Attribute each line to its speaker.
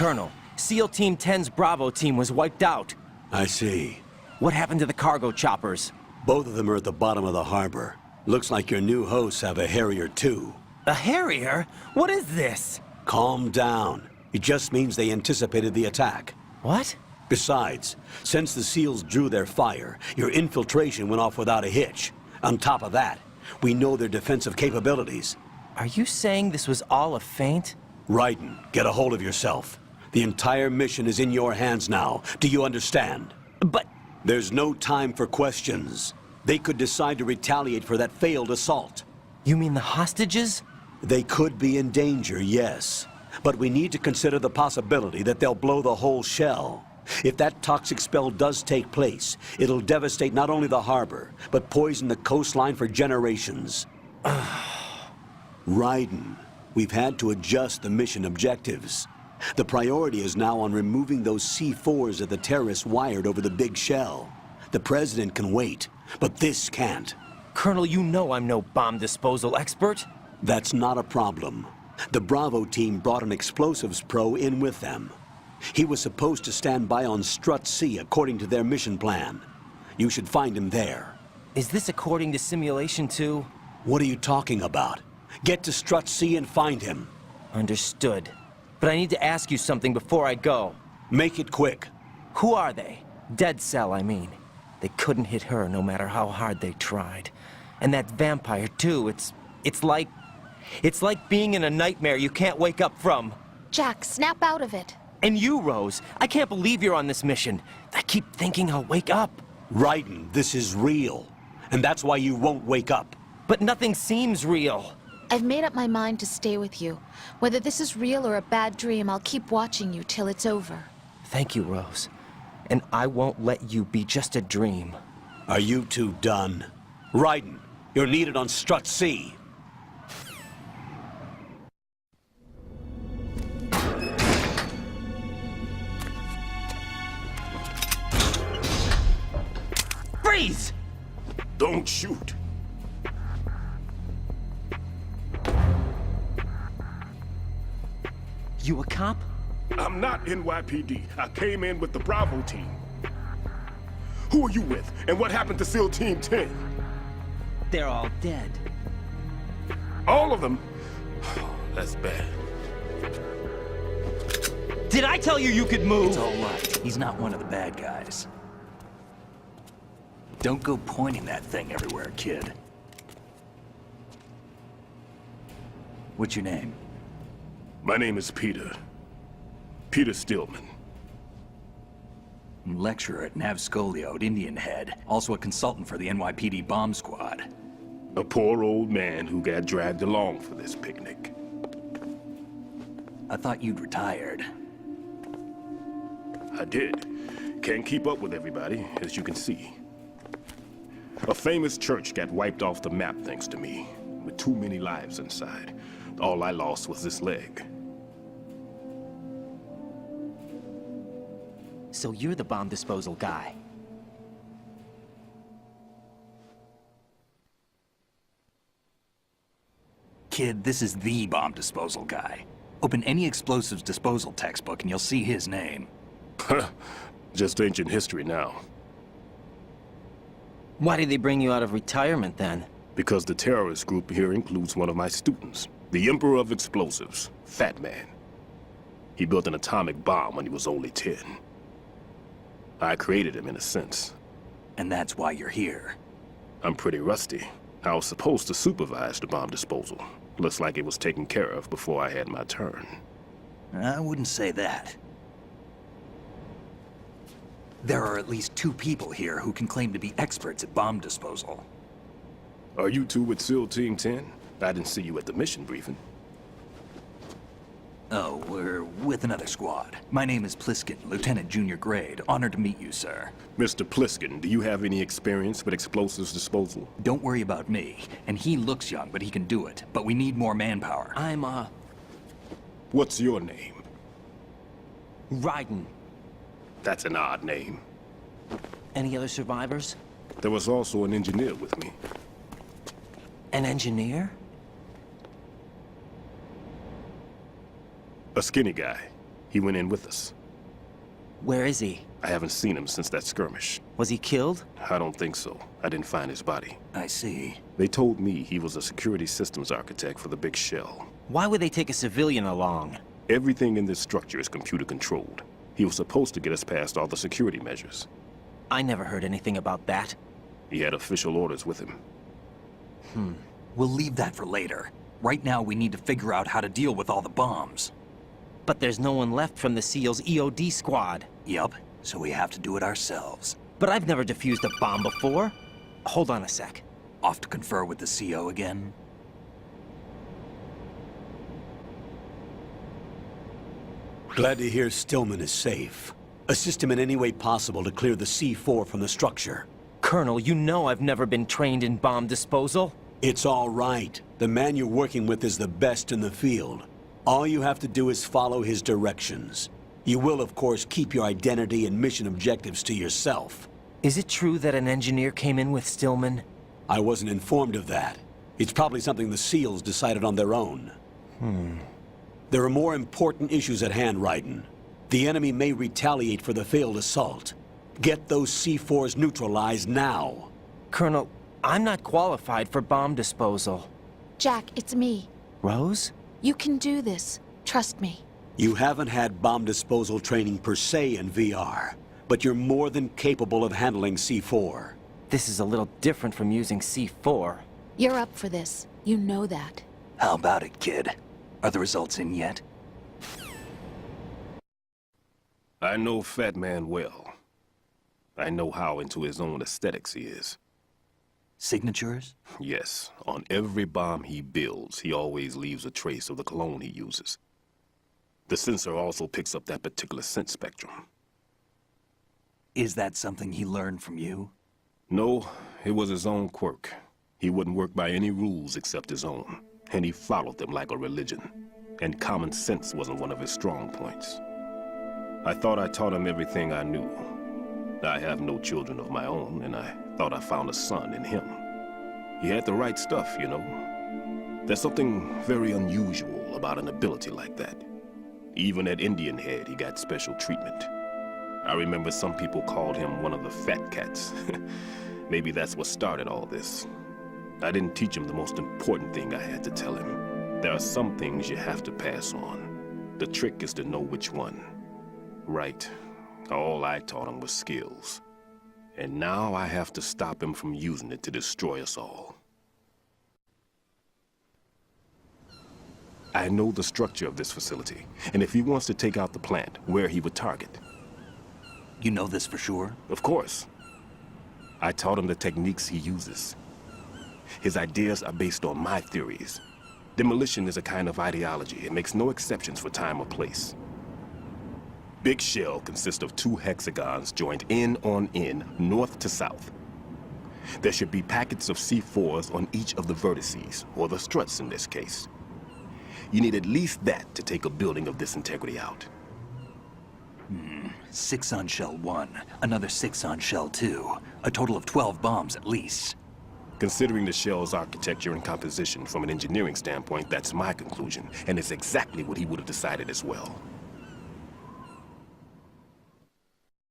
Speaker 1: Colonel, SEAL Team 10's Bravo team was wiped out.
Speaker 2: I see.
Speaker 1: What happened to the cargo choppers?
Speaker 2: Both of them are at the bottom of the harbor. Looks like your new hosts have a Harrier too.
Speaker 1: A Harrier? What is this?
Speaker 2: Calm down. It just means they anticipated the attack.
Speaker 1: What?
Speaker 2: Besides, since the SEALs drew their fire, your infiltration went off without a hitch. On top of that, we know their defensive capabilities.
Speaker 1: Are you saying this was all a feint?
Speaker 2: Raiden, get a hold of yourself. The entire mission is in your hands now. Do you understand?
Speaker 1: But...
Speaker 2: There's no time for questions. They could decide to retaliate for that failed assault.
Speaker 1: You mean the hostages?
Speaker 2: They could be in danger, yes. But we need to consider the possibility that they'll blow the whole shell. If that toxic spell does take place, it'll devastate not only the harbor, but poison the coastline for generations. Raiden, we've had to adjust the mission objectives. The priority is now on removing those C4s that the terrorists wired over the big shell. The President can wait, but this can't.
Speaker 1: Colonel, you know I'm no bomb disposal expert.
Speaker 2: That's not a problem. The Bravo team brought an explosives pro in with them. He was supposed to stand by on Strut C according to their mission plan. You should find him there.
Speaker 1: Is this according to Simulation 2?
Speaker 2: What are you talking about? Get to Strut C and find him.
Speaker 1: Understood. But I need to ask you something before I go.
Speaker 2: Make it quick.
Speaker 1: Who are they? Dead Cell, I mean. They couldn't hit her no matter how hard they tried. And that vampire, too, it's like being in a nightmare you can't wake up from.
Speaker 3: Jack, snap out of it.
Speaker 1: And you, Rose, I can't believe you're on this mission. I keep thinking I'll wake up.
Speaker 2: Raiden, this is real. And that's why you won't wake up.
Speaker 1: But nothing seems real.
Speaker 3: I've made up my mind to stay with you. Whether this is real or a bad dream, I'll keep watching you till it's over.
Speaker 1: Thank you, Rose. And I won't let you be just a dream.
Speaker 2: Are you two done? Raiden, you're needed on Strut C.
Speaker 1: Freeze!
Speaker 4: Don't shoot.
Speaker 1: You a cop?
Speaker 4: I'm not NYPD. I came in with the Bravo team. Who are you with? And what happened to SEAL Team 10?
Speaker 1: They're all dead.
Speaker 4: All of them? Oh, that's bad.
Speaker 1: Did I tell you you could move?
Speaker 5: It's all right. He's not one of the bad guys. Don't go pointing that thing everywhere, kid. What's your name?
Speaker 4: My name is Peter. Peter Stillman.
Speaker 5: Lecturer at Nav Scolio at Indian Head. Also a consultant for the NYPD bomb squad.
Speaker 4: A poor old man who got dragged along for this picnic.
Speaker 5: I thought you'd retired.
Speaker 4: I did. Can't keep up with everybody, as you can see. A famous church got wiped off the map thanks to me, with too many lives inside. All I lost was this leg.
Speaker 1: So you're the bomb disposal guy.
Speaker 5: Kid, this is the bomb disposal guy. Open any explosives disposal textbook and you'll see his name.
Speaker 4: Just ancient history now.
Speaker 1: Why did they bring you out of retirement then?
Speaker 4: Because the terrorist group here includes one of my students, the Emperor of Explosives, Fat Man. He built an atomic bomb when he was only 10. I created him in a sense.
Speaker 5: And that's why you're here.
Speaker 4: I'm pretty rusty. I was supposed to supervise the bomb disposal. Looks like it was taken care of before I had my turn.
Speaker 5: I wouldn't say that. There are at least 2 people here who can claim to be experts at bomb disposal.
Speaker 4: Are you two with SEAL Team 10? I didn't see you at the mission briefing.
Speaker 5: Oh, we're with another squad. My name is Pliskin, Lieutenant Junior Grade. Honored to meet you, sir.
Speaker 4: Mr. Pliskin, do you have any experience with explosives disposal?
Speaker 5: Don't worry about me. And he looks young, but he can do it. But we need more manpower.
Speaker 1: I'm,
Speaker 4: What's your name?
Speaker 1: Raiden.
Speaker 4: That's an odd name.
Speaker 1: Any other survivors?
Speaker 4: There was also an engineer with me.
Speaker 1: An engineer?
Speaker 4: A skinny guy. He went in with us.
Speaker 1: Where is he?
Speaker 4: I haven't seen him since that skirmish.
Speaker 1: Was he killed?
Speaker 4: I don't think so. I didn't find his body.
Speaker 5: I see.
Speaker 4: They told me he was a security systems architect for the big shell.
Speaker 1: Why would they take a civilian along?
Speaker 4: Everything in this structure is computer controlled. He was supposed to get us past all the security measures.
Speaker 1: I never heard anything about that.
Speaker 4: He had official orders with him.
Speaker 5: We'll leave that for later. Right now, we need to figure out how to deal with all the bombs.
Speaker 1: But there's no one left from the SEAL's EOD squad.
Speaker 5: Yup, so we have to do it ourselves.
Speaker 1: But I've never defused a bomb before. Hold on a sec.
Speaker 5: Off to confer with the CO again?
Speaker 2: Glad to hear Stillman is safe. Assist him in any way possible to clear the C4 from the structure.
Speaker 1: Colonel, you know I've never been trained in bomb disposal.
Speaker 2: It's all right. The man you're working with is the best in the field. All you have to do is follow his directions. You will, of course, keep your identity and mission objectives to yourself.
Speaker 1: Is it true that an engineer came in with Stillman?
Speaker 2: I wasn't informed of that. It's probably something the SEALs decided on their own. There are more important issues at hand, Raiden. The enemy may retaliate for the failed assault. Get those C4s neutralized now.
Speaker 1: Colonel, I'm not qualified for bomb disposal.
Speaker 3: Jack, it's me.
Speaker 1: Rose?
Speaker 3: You can do this. Trust me.
Speaker 2: You haven't had bomb disposal training per se in VR, but you're more than capable of handling C4.
Speaker 1: This is a little different from using C4.
Speaker 3: You're up for this. You know that.
Speaker 5: How about it, kid? Are the results in yet?
Speaker 4: I know Fat Man well. I know how into his own aesthetics he is.
Speaker 5: Signatures?
Speaker 4: Yes, on every bomb he builds, he always leaves a trace of the cologne he uses. The sensor also picks up that particular scent spectrum.
Speaker 5: Is that something he learned from you?
Speaker 4: No, it was his own quirk. He wouldn't work by any rules except his own, and he followed them like a religion. And common sense wasn't one of his strong points. I thought I taught him everything I knew. I have no children of my own, and I thought I found a son in him. He had the right stuff, you know. There's something very unusual about an ability like that. Even at Indian Head, he got special treatment. I remember some people called him one of the fat cats. Maybe that's what started all this. I didn't teach him the most important thing I had to tell him. There are some things you have to pass on. The trick is to know which one. Right. All I taught him was skills. And now I have to stop him from using it to destroy us all. I know the structure of this facility, and if he wants to take out the plant, where he would target.
Speaker 5: You know this for sure?
Speaker 4: Of course. I taught him the techniques he uses. His ideas are based on my theories. Demolition is a kind of ideology. It makes no exceptions for time or place. Big Shell consists of 2 hexagons joined end on end, north to south. There should be packets of C4s on each of the vertices, or the struts in this case. You need at least that to take a building of this integrity out.
Speaker 5: 6 on Shell 1, another 6 on Shell 2. A total of 12 bombs at least.
Speaker 4: Considering the shell's architecture and composition from an engineering standpoint, that's my conclusion, and it's exactly what he would have decided as well.